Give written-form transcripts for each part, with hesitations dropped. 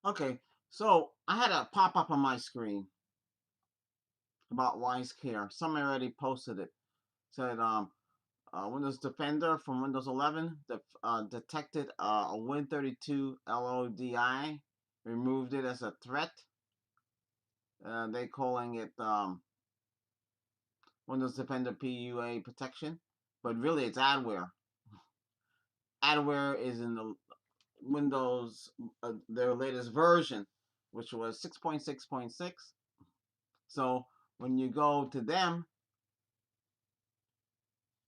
Okay, so I had a pop up on my screen about WiseCare. Somebody already posted it. Said Windows Defender from Windows 11 detected a Win32 LODI, removed it as a threat. They calling it Windows Defender PUA protection, but really it's adware. Adware is in the Windows, their latest version, which was 6.6.6. So when you go to them,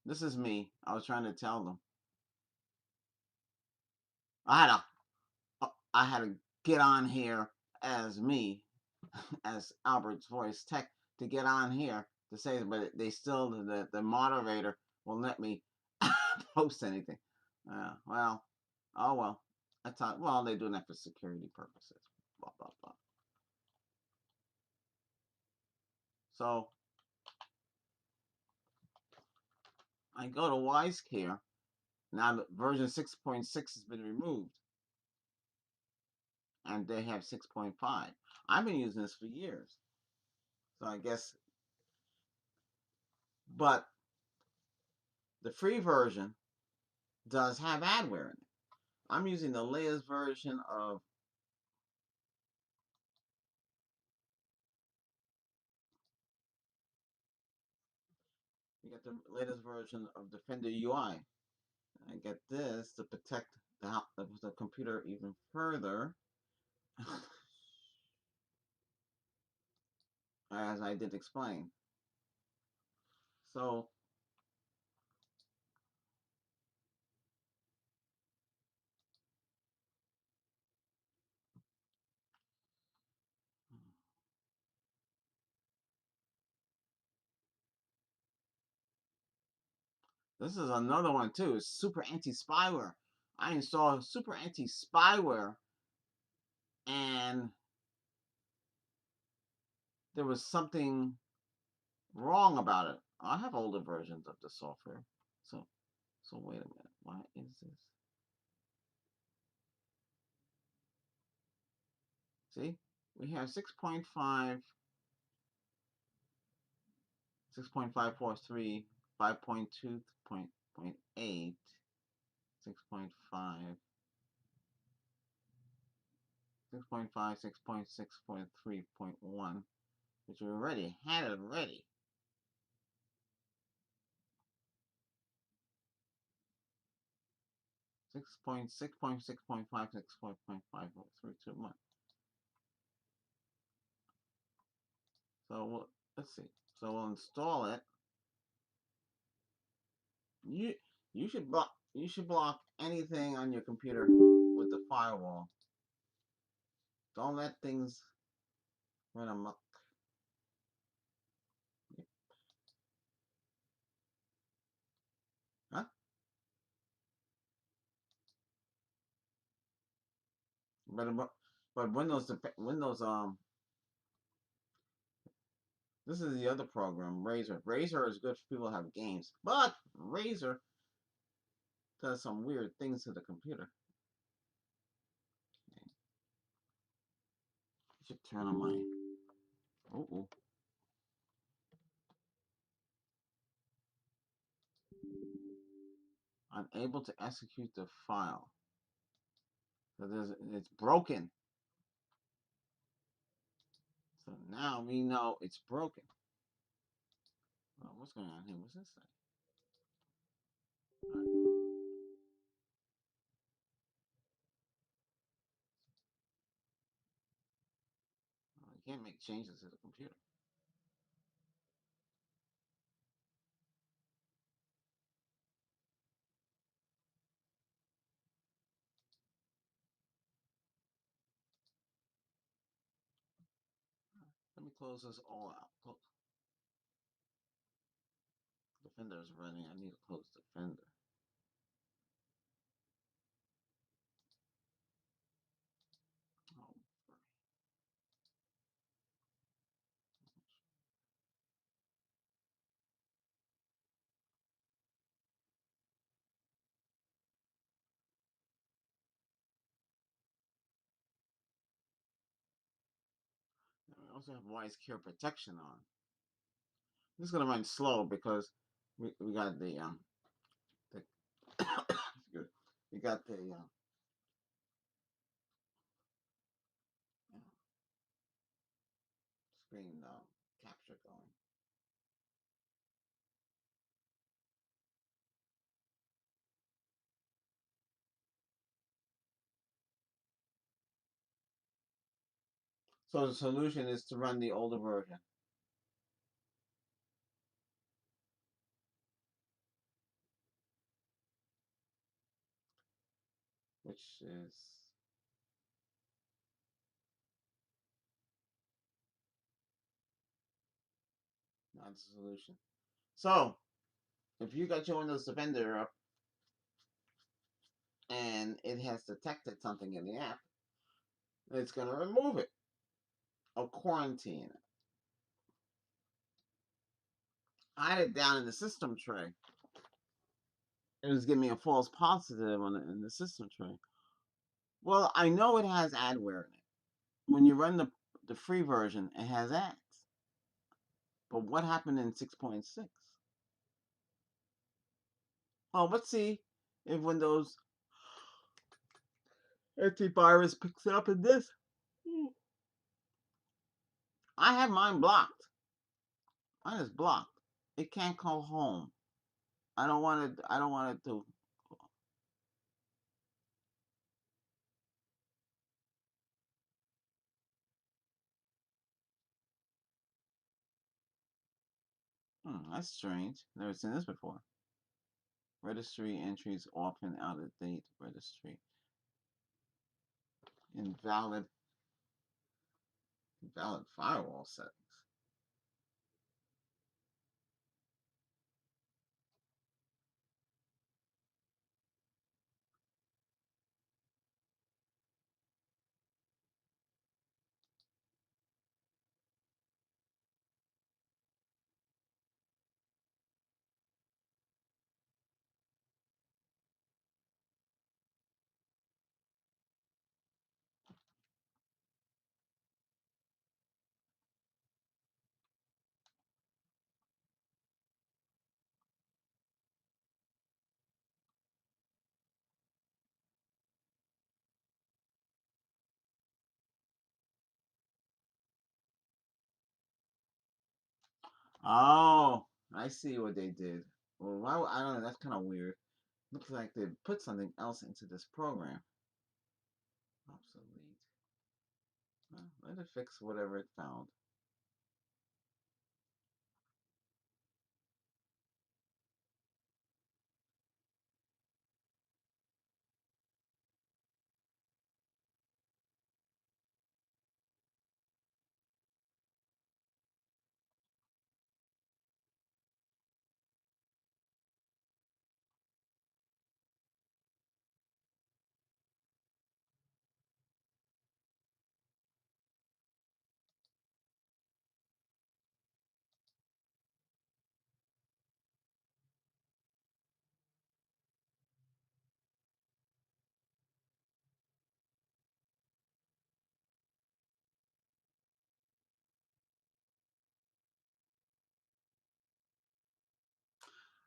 this is me. I was trying to tell them. I had to get on here as me, as Albert's voice tech, to get on here to say, but they still, the moderator won't let me post anything. Well, oh well. I thought, well, they're doing that for security purposes. Blah blah blah. So I go to WiseCare. Now that version 6.6 has been removed, and they have 6.5. I've been using this for years, so I guess. But the free version does have adware in it. I'm using the latest version of. You get the latest version of Defender UI. I get this to protect the computer even further, as I did explain. So this is another one too. It's Super Anti-Spyware. I installed Super Anti-Spyware, and there was something wrong about it. I have older versions of the software. So wait a minute. Why is this? See, we have 6.5, 6.543, 5.2.8, 6.5, 6.5, 6.6.3.1, which we already had it already. Six point six point 6.5, 6.5, So let's see. So we'll install it. You you should block anything on your computer with the firewall. Don't let things run amok. Huh? But Windows this is the other program, Razor. Razor is good for people who have games, but Razor does some weird things to the computer. Okay. I should turn on my. Oh, unable to execute the file. So it's broken. So now we know it's broken. Well, what's going on here? What's this say? Right. Well, you can't make changes to the computer. Let me close this all out. Defender is running. I need to close Defender. Oh, also have WiseCare protection on. This is gonna run slow because we got the we got the screen capture going. So the solution is to run the older version, which is not the solution. So if you got your Windows Defender up and it has detected something in the app, it's going to remove it or quarantine it. I had it down in the system tray. It was giving me a false positive in the system tray. Well, I know it has adware in it. When you run the free version, it has ads. But what happened in 6.6? Oh, let's see if Windows antivirus picks it up in this. I have mine blocked. Mine is blocked. It can't call home. I don't want it. I don't want it to. That's strange. Never seen this before. Registry entries often out of date. Registry invalid. Invalid firewall settings. Oh, I see what they did. Well, why? I don't know. That's kind of weird. Looks like they put something else into this program. Obsolete. Well, let it fix whatever it found.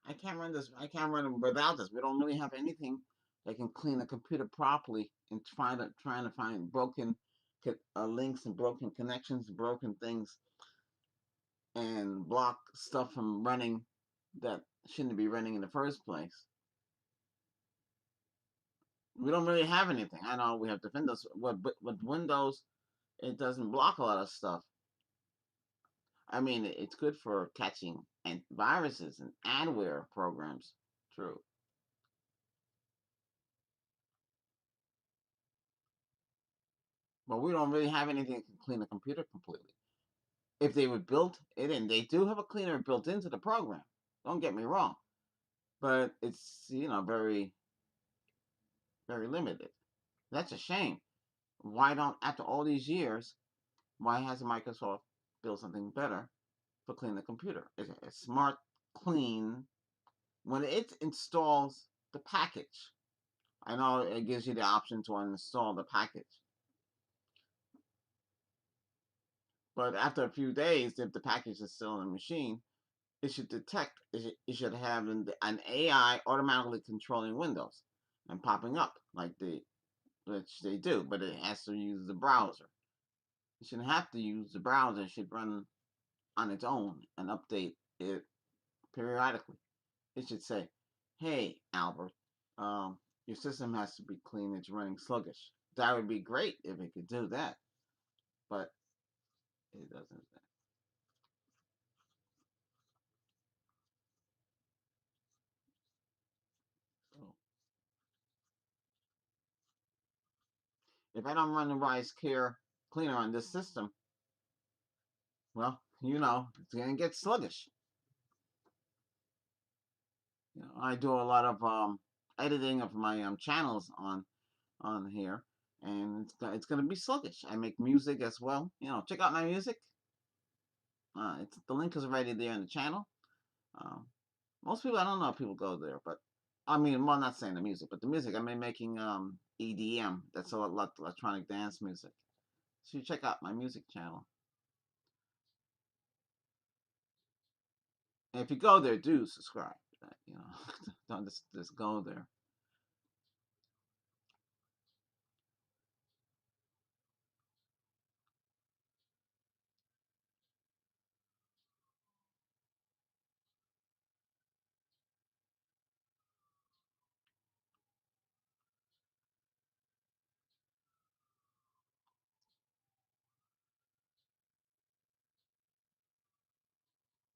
I can't run this. I can't run it without this. We don't really have anything that can clean a computer properly and trying to find broken links and broken connections, broken things, and block stuff from running that shouldn't be running in the first place. We don't really have anything. I know we have Defenders, but with Windows, it doesn't block a lot of stuff. I mean, it's good for catching and viruses and adware programs. True. But we don't really have anything that can clean a computer completely. If they were built it in, they do have a cleaner built into the program. Don't get me wrong, but it's very very limited. That's a shame. Why don't after all these years, why hasn't Microsoft built something better for cleaning the computer? It's a smart clean when it installs the package. I know it gives you the option to uninstall the package. But after a few days, if the package is still in the machine, it should detect. It should have an AI automatically controlling Windows and popping up like which they do, but it has to use the browser. It shouldn't have to use the browser. It should run on its own and update it periodically. It should say, "Hey, Albert, your system has to be clean. It's running sluggish." That would be great if it could do that, but it doesn't. So if I don't run the Rise Care cleaner on this system, well, it's gonna get sluggish. I do a lot of editing of my channels on here, and it's gonna be sluggish. I make music as well. Check out my music. The link is already there in the channel. Um, Most people, I don't know if people go there, but I mean, well, not saying the music, but the music. I'm making EDM. That's a lot electronic dance music. So you check out my music channel. And if you go there, do subscribe. Don't just go there.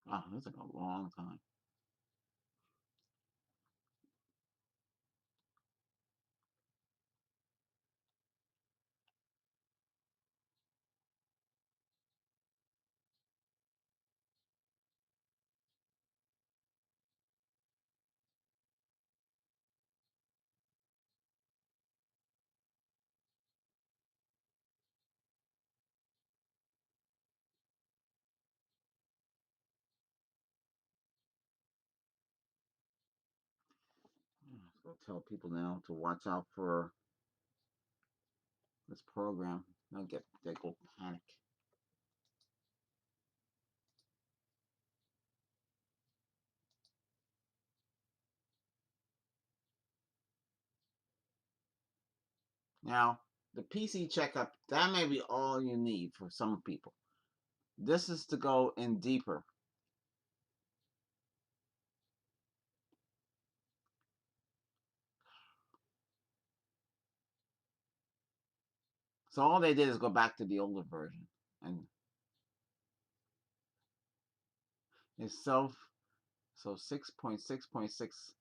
Wow, this took a long time. So tell people now to watch out for this program. They go panic. Now, the PC checkup, that may be all you need for some people. This is to go in deeper. So all they did is go back to the older version. And it's so 6.6.6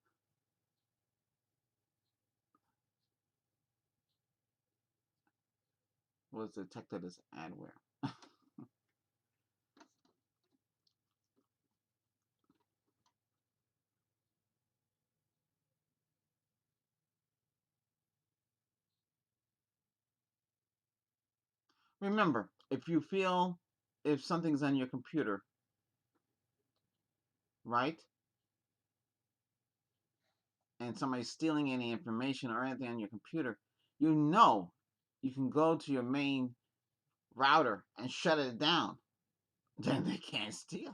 was detected as adware. Remember, if something's on your computer, right, and somebody's stealing any information or anything on your computer, you can go to your main router and shut it down. Then they can't steal.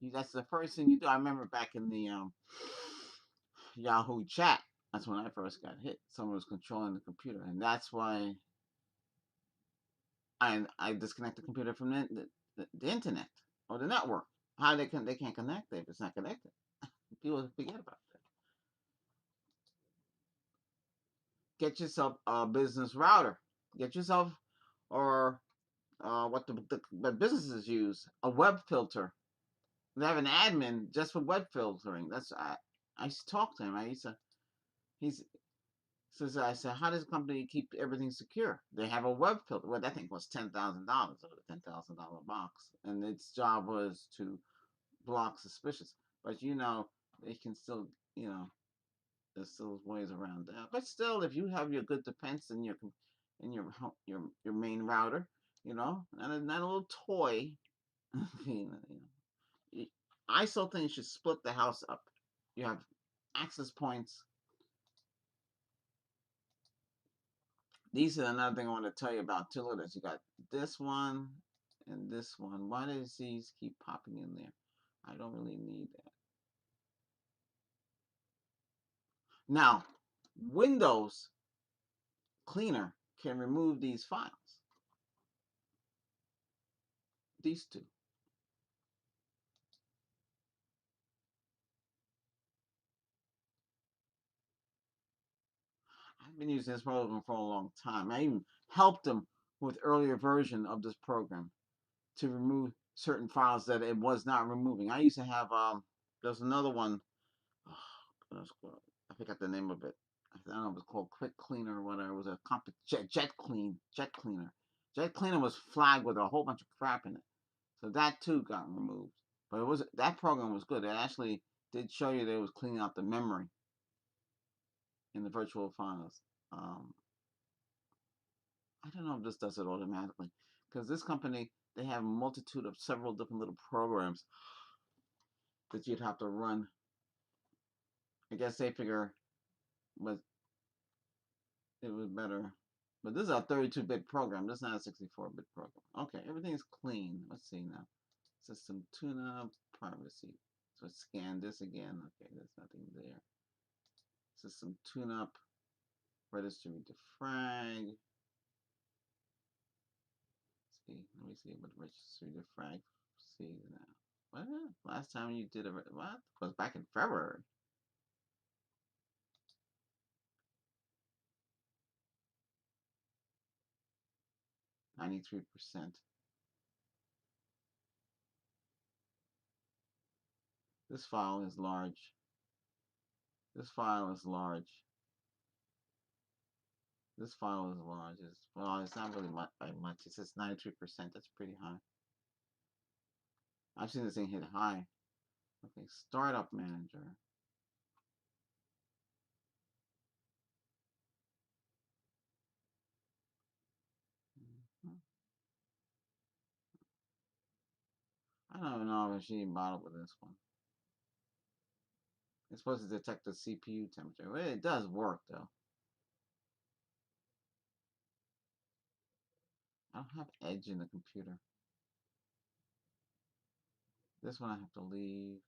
That's the first thing you do. I remember back in the Yahoo chat. That's when I first got hit. Someone was controlling the computer, and that's why I disconnect the computer from the internet or the network. How they can't connect if it's not connected. People forget about that. Get yourself a business router. Get yourself or what the businesses use, a web filter. They have an admin just for web filtering. I used to talk to him. He's says I said, how does the company keep everything secure? They have a web filter. Well, that thing was $10,000, or the $10,000 box, and its job was to block suspicious. But they can still, there's still ways around that. But still, if you have your good defense in your main router, not a little toy, you I still think you should split the house up. You have access points These are another thing I want to tell you about too. Look at this. You got this one and this one. Why does these keep popping in there? I don't really need that. Now, Windows Cleaner can remove these files. These two. I've been using this program for a long time. I even helped them with earlier version of this program to remove certain files that it was not removing. I used to have there's another one. I forgot the name of it. I don't know if it was called Quick Cleaner or whatever. It was a Jet Cleaner. Jet Cleaner was flagged with a whole bunch of crap in it, so that too got removed. But it was that program was good. It actually did show you that it was cleaning out the memory in the virtual files. Um, I don't know if this does it automatically because this company they have a multitude of several different little programs that you'd have to run. I guess they figure, but it was better. But this is a 32-bit program. This is not a 64-bit program. Okay, everything's clean. Let's see now. System tune-up, privacy. So scan this again. Okay, there's nothing there. System tune-up, registry defrag. See, let me see what registry defrag. See now. What? Last time you did a what? It was back in February. 93%. This file is large. This file is large. This file is large. Well, it's not really much by much. It says 93%. That's pretty high. I've seen this thing hit high. Okay, startup manager. Mhm. I don't even know if she even bothered with this one. It's supposed to detect the CPU temperature. Well, it does work though. I don't have Edge in the computer. This one I have to leave.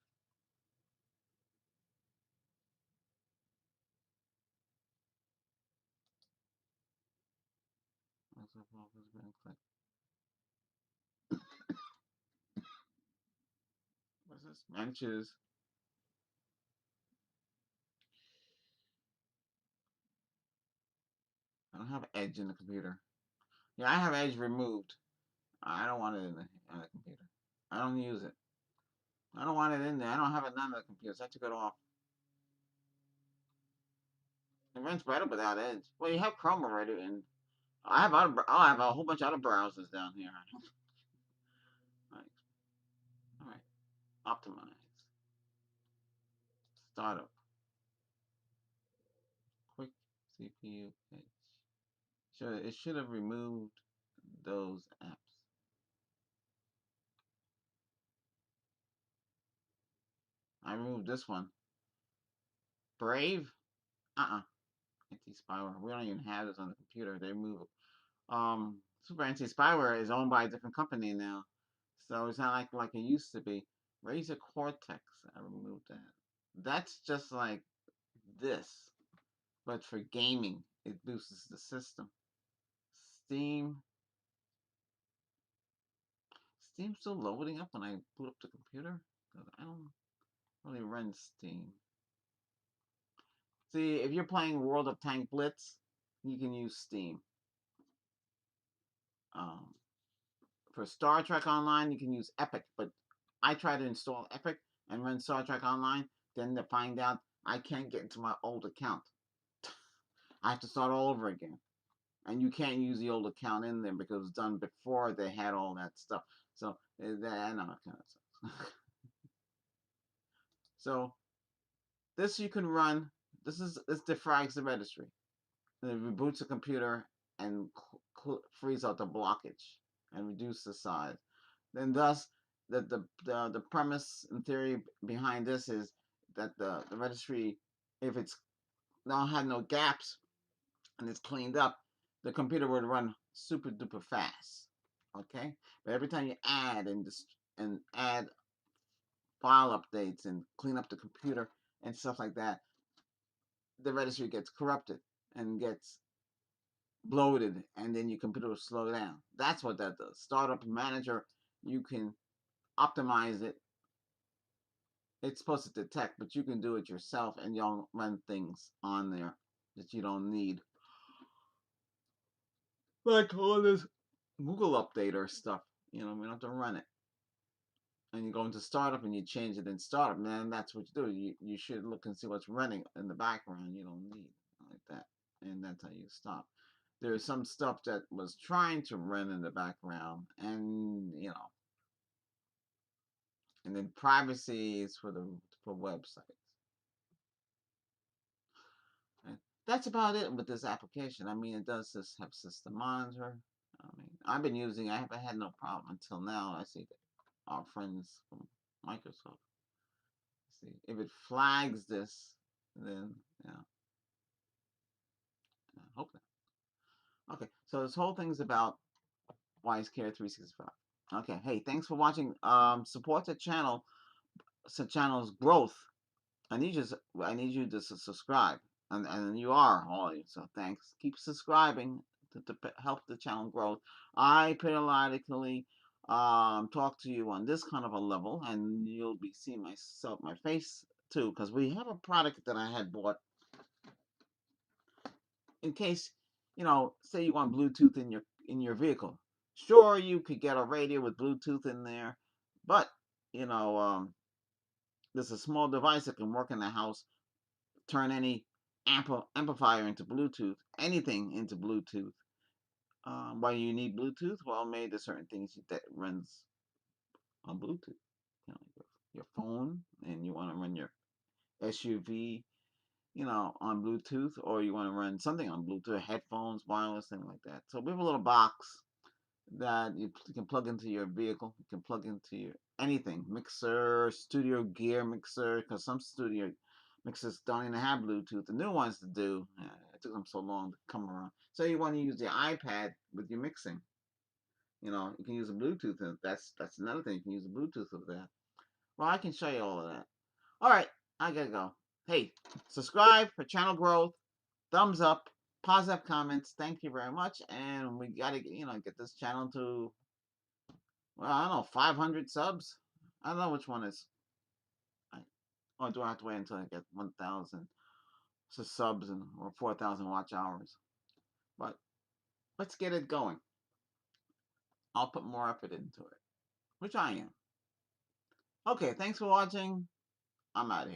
What's this? Manches. I don't have Edge in the computer. Yeah, I have Edge removed. I don't want it in the computer. I don't use it. I don't want it in there. I don't have it none of the computers. I took it off. It runs better without Edge. Well, you have Chrome already, and I have a whole bunch of other browsers down here. Right. All right. Optimize. Startup. Quick CPU pitch. It should have removed those apps. I removed this one. Brave? Uh-uh. Anti-spyware. We don't even have this on the computer. They remove it. Super anti-spyware is owned by a different company now. So it's not like it used to be. Razer Cortex. I removed that. That's just like this, but for gaming. It boosts the system. Steam. Steam's still loading up when I boot up the computer. I don't really run Steam. See, if you're playing World of Tank Blitz, you can use Steam. Um, for Star Trek Online, you can use Epic, but I try to install Epic and run Star Trek Online, then to find out I can't get into my old account. I have to start all over again. And you can't use the old account in there because it was done before they had all that stuff. So, I know it kind of sucks. So, this you can run. This defrags the registry. It reboots the computer and frees out the blockage and reduce the size. Then thus the premise and theory behind this is that the registry, if it's now had no gaps and it's cleaned up, the computer would run super duper fast. Okay, but every time you add and add file updates and clean up the computer and stuff like that, the registry gets corrupted and gets bloated, and then your computer will slow down. That's what that does. Startup Manager, you can optimize it. It's supposed to detect, but you can do it yourself, and you'll run things on there that you don't need, like all this Google Updater stuff. We don't have to run it. And you go into startup and you change it in startup, and then that's what you do. You should look and see what's running in the background. You don't need like that, and that's how you stop. There's some stuff that was trying to run in the background, and and then privacy is for websites. And that's about it with this application. I mean, it does just have system monitor. I mean, I haven't had no problem until now. I see that our friends from Microsoft. See, if it flags this, then I hope not. Okay, so this whole thing's about WiseCare 365. Okay, hey, thanks for watching. Support the channel, so channel's growth. I need you to subscribe, and you are all. So thanks. Keep subscribing to help the channel grow. I periodically talk to you on this kind of a level, and you'll be seeing my face too, because we have a product that I had bought in case, say you want Bluetooth in your vehicle. Sure, you could get a radio with Bluetooth in there, but you know, there's a small device that can work in the house, turn any amplifier into Bluetooth, anything into Bluetooth. Why you need Bluetooth? Well, maybe there's certain things that runs on Bluetooth. Your phone, and you want to run your SUV, on Bluetooth, or you want to run something on Bluetooth, headphones, wireless, thing like that. So we have a little box that you can plug into your vehicle. You can plug into your anything, mixer, studio gear mixer, because some studio mixers don't even have Bluetooth. The new ones do. It took them so long to come around. So you want to use the iPad with your mixing. You can use a Bluetooth, and that's another thing. You can use a Bluetooth with that. Well, I can show you all of that. All right, I gotta go. Hey, subscribe for channel growth. Thumbs up, positive comments. Thank you very much, and we gotta get this channel to, well, I don't know, 500 subs. I don't know which one is. Or do I have to wait until I get 1,000 subs or 4,000 watch hours? But let's get it going. I'll put more effort into it, which I am. Okay, thanks for watching. I'm out of here.